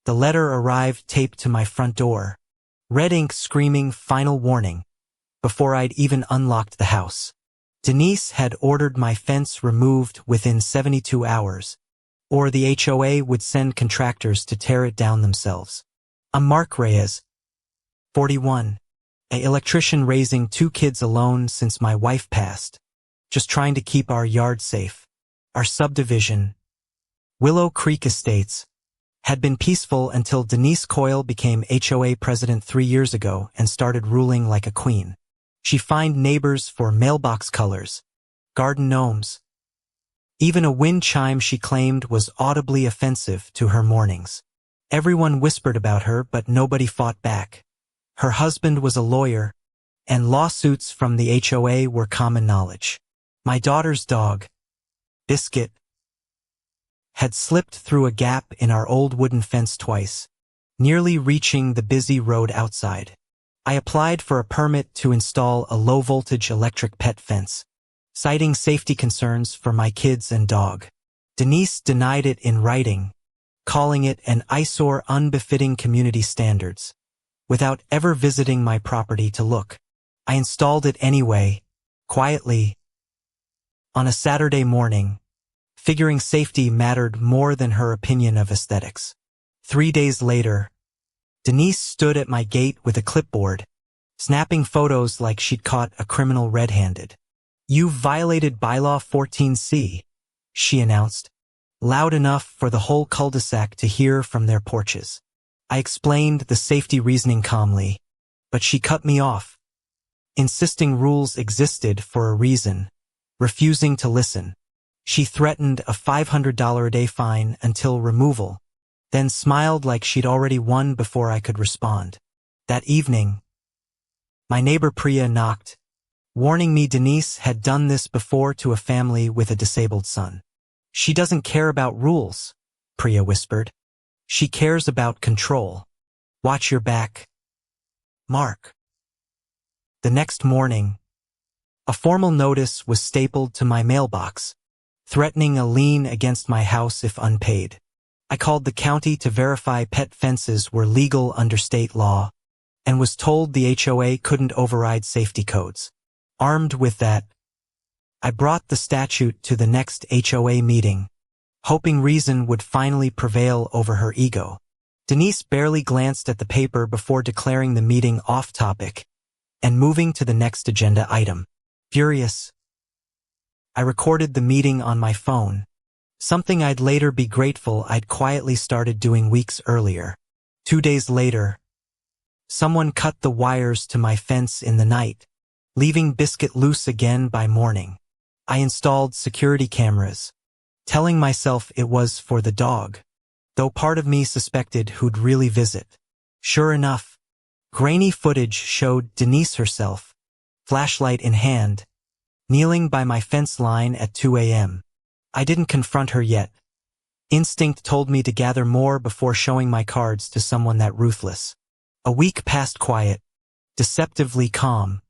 The letter arrived taped to my front door, red ink screaming "Final Warning" before I'd even unlocked the house. Denise had ordered my fence removed within 72 hours, or the HOA would send contractors to tear it down themselves. I'm Mark Reyes, 41, an electrician raising 2 kids alone since my wife passed, just trying to keep our yard safe. Our subdivision, Willow Creek Estates, had been peaceful until Denise Coyle became HOA president 3 years ago and started ruling like a queen. She fined neighbors for mailbox colors, garden gnomes, even a wind chime she claimed was audibly offensive to her mornings. Everyone whispered about her, but nobody fought back. Her husband was a lawyer, and lawsuits from the HOA were common knowledge. My daughter's dog, Biscuit, had slipped through a gap in our old wooden fence twice, nearly reaching the busy road outside. I applied for a permit to install a low-voltage electric pet fence, citing safety concerns for my kids and dog. Denise denied it in writing, calling it an eyesore unbefitting community standards, without ever visiting my property to look. I installed it anyway, quietly, on a Saturday morning, figuring safety mattered more than her opinion of aesthetics. 3 days later, Denise stood at my gate with a clipboard, snapping photos like she'd caught a criminal red-handed. "You've violated Bylaw 14C, she announced, loud enough for the whole cul-de-sac to hear from their porches. I explained the safety reasoning calmly, but she cut me off, insisting rules existed for a reason, refusing to listen. She threatened a $500 a day fine until removal, then smiled like she'd already won before I could respond. That evening, my neighbor Priya knocked, warning me Denise had done this before to a family with a disabled son. "She doesn't care about rules," Priya whispered. "She cares about control. Watch your back, Mark." The next morning, a formal notice was stapled to my mailbox, threatening a lien against my house if unpaid. I called the county to verify pet fences were legal under state law, and was told the HOA couldn't override safety codes. Armed with that, I brought the statute to the next HOA meeting, hoping reason would finally prevail over her ego. Denise barely glanced at the paper before declaring the meeting off-topic and moving to the next agenda item. Furious, I recorded the meeting on my phone, something I'd later be grateful I'd quietly started doing weeks earlier. 2 days later, someone cut the wires to my fence in the night, leaving Biscuit loose again by morning. I installed security cameras, telling myself it was for the dog, though part of me suspected who'd really visit. Sure enough, grainy footage showed Denise herself, flashlight in hand, kneeling by my fence line at 2 a.m. I didn't confront her yet. Instinct told me to gather more before showing my cards to someone that ruthless. A week passed quiet, deceptively calm,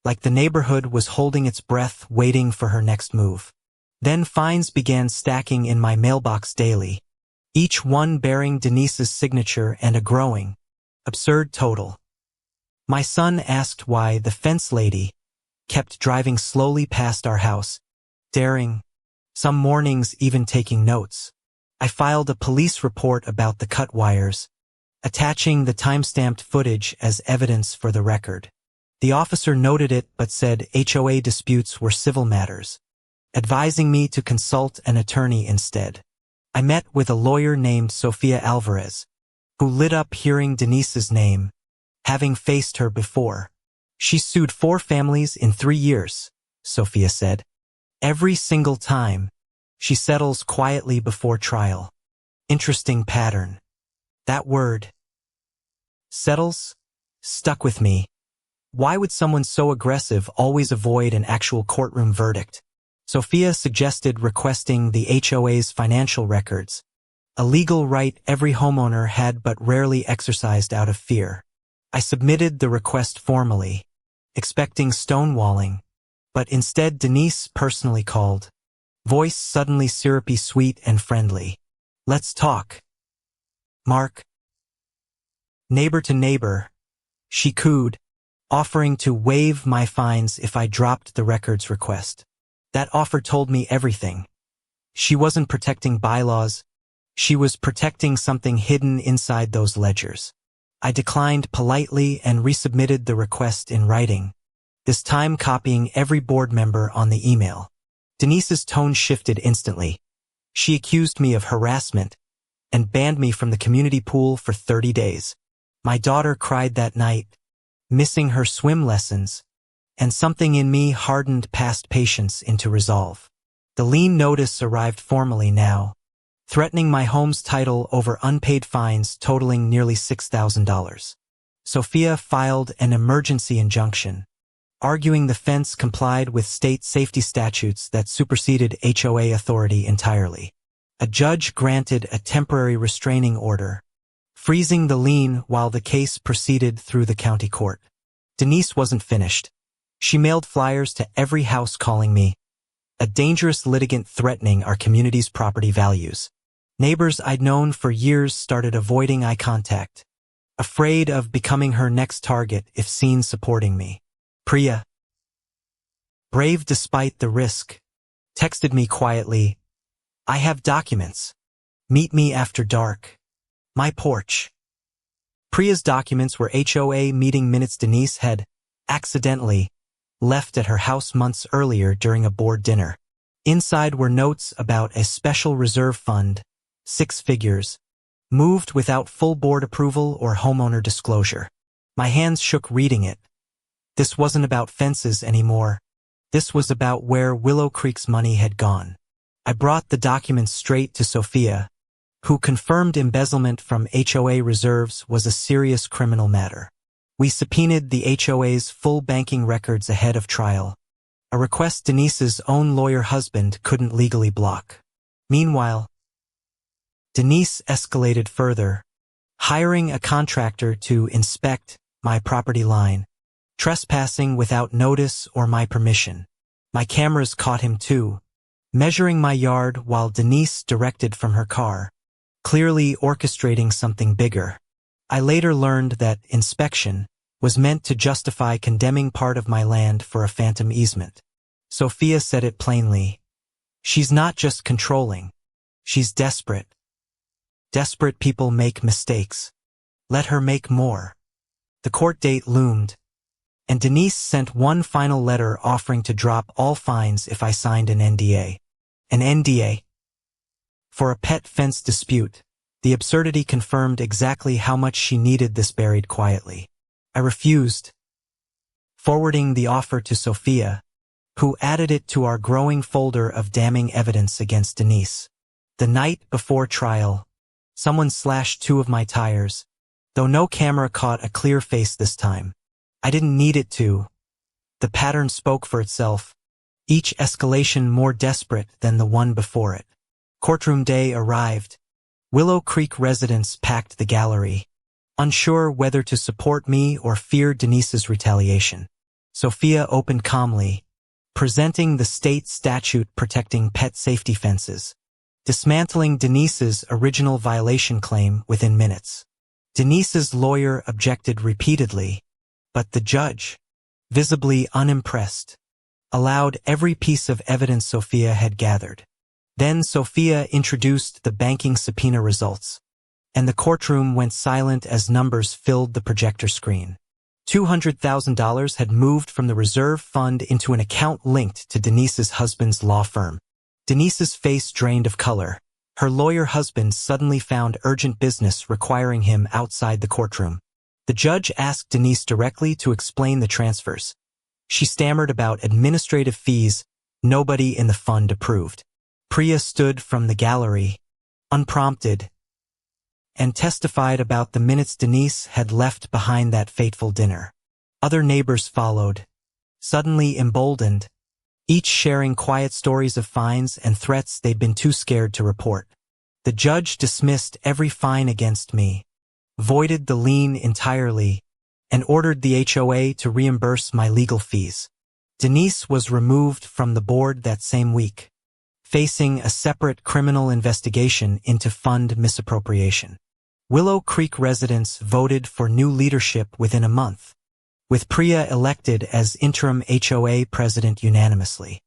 like the neighborhood was holding its breath waiting for her next move. Then fines began stacking in my mailbox daily, each one bearing Denise's signature and a growing, absurd total. My son asked why the fence lady kept driving slowly past our house, staring, some mornings even taking notes. I filed a police report about the cut wires, attaching the time-stamped footage as evidence for the record. The officer noted it but said HOA disputes were civil matters, advising me to consult an attorney instead. I met with a lawyer named Sophia Alvarez, who lit up hearing Denise's name, having faced her before. "She sued 4 families in 3 years, Sophia said. Every single time, she settles quietly before trial. Interesting pattern. That word, settles, stuck with me. Why would someone so aggressive always avoid an actual courtroom verdict? Sophia suggested requesting the HOA's financial records, a legal right every homeowner had but rarely exercised out of fear. I submitted the request formally, expecting stonewalling, but instead Denise personally called, voice suddenly syrupy sweet and friendly. "Let's talk, Mark." Neighbor to neighbor, she cooed, offering to waive my fines if I dropped the records request. That offer told me everything. She wasn't protecting bylaws. She was protecting something hidden inside those ledgers. I declined politely and resubmitted the request in writing, this time copying every board member on the email. Denise's tone shifted instantly. She accused me of harassment and banned me from the community pool for 30 days. My daughter cried that night, missing her swim lessons, and something in me hardened past patience into resolve. The lien notice arrived formally now, threatening my home's title over unpaid fines totaling nearly $6,000. Sophia filed an emergency injunction, arguing the fence complied with state safety statutes that superseded HOA authority entirely. A judge granted a temporary restraining order, freezing the lien while the case proceeded through the county court. Denise wasn't finished. She mailed flyers to every house calling me a dangerous litigant threatening our community's property values. Neighbors I'd known for years started avoiding eye contact, afraid of becoming her next target if seen supporting me. Priya, brave despite the risk, texted me quietly, "I have documents. Meet me after dark. My porch." Priya's documents were HOA meeting minutes Denise had, accidentally, left at her house months earlier during a board dinner. Inside were notes about a special reserve fund, 6 figures, moved without full board approval or homeowner disclosure. My hands shook reading it. This wasn't about fences anymore. This was about where Willow Creek's money had gone. I brought the documents straight to Sophia, who confirmed embezzlement from HOA reserves was a serious criminal matter. We subpoenaed the HOA's full banking records ahead of trial, a request Denise's own lawyer husband couldn't legally block. Meanwhile, Denise escalated further, hiring a contractor to inspect my property line, trespassing without notice or my permission. My cameras caught him too, measuring my yard while Denise directed from her car, clearly orchestrating something bigger. I later learned that inspection was meant to justify condemning part of my land for a phantom easement. Sophia said it plainly. She's not just controlling. She's desperate. Desperate people make mistakes. Let her make more. The court date loomed, and Denise sent one final letter offering to drop all fines if I signed an NDA. An NDA? For a pet fence dispute, the absurdity confirmed exactly how much she needed this buried quietly. I refused, forwarding the offer to Sophia, who added it to our growing folder of damning evidence against Denise. The night before trial, someone slashed 2 of my tires, though no camera caught a clear face this time. I didn't need it to. The pattern spoke for itself, each escalation more desperate than the one before it. Courtroom day arrived. Willow Creek residents packed the gallery, unsure whether to support me or fear Denise's retaliation. Sophia opened calmly, presenting the state statute protecting pet safety fences, dismantling Denise's original violation claim within minutes. Denise's lawyer objected repeatedly, but the judge, visibly unimpressed, allowed every piece of evidence Sophia had gathered. Then Sophia introduced the banking subpoena results, and the courtroom went silent as numbers filled the projector screen. $200,000 had moved from the reserve fund into an account linked to Denise's husband's law firm. Denise's face drained of color. Her lawyer husband suddenly found urgent business requiring him outside the courtroom. The judge asked Denise directly to explain the transfers. She stammered about administrative fees nobody in the fund approved. Priya stood from the gallery, unprompted, and testified about the minutes Denise had left behind that fateful dinner. Other neighbors followed, suddenly emboldened, each sharing quiet stories of fines and threats they'd been too scared to report. The judge dismissed every fine against me, voided the lien entirely, and ordered the HOA to reimburse my legal fees. Denise was removed from the board that same week, facing a separate criminal investigation into fund misappropriation. Willow Creek residents voted for new leadership within a month, with Priya elected as interim HOA president unanimously.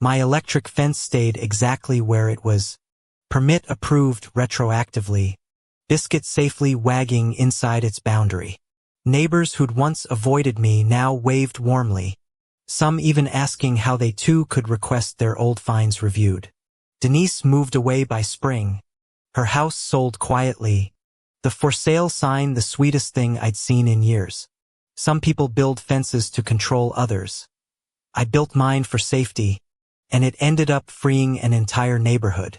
My electric fence stayed exactly where it was. Permit approved retroactively. Biscuit safely wagging inside its boundary. Neighbors who'd once avoided me now waved warmly, some even asking how they too could request their old fines reviewed. Denise moved away by spring. Her house sold quietly. The for sale sign the sweetest thing I'd seen in years. Some people build fences to control others. I built mine for safety, and it ended up freeing an entire neighborhood.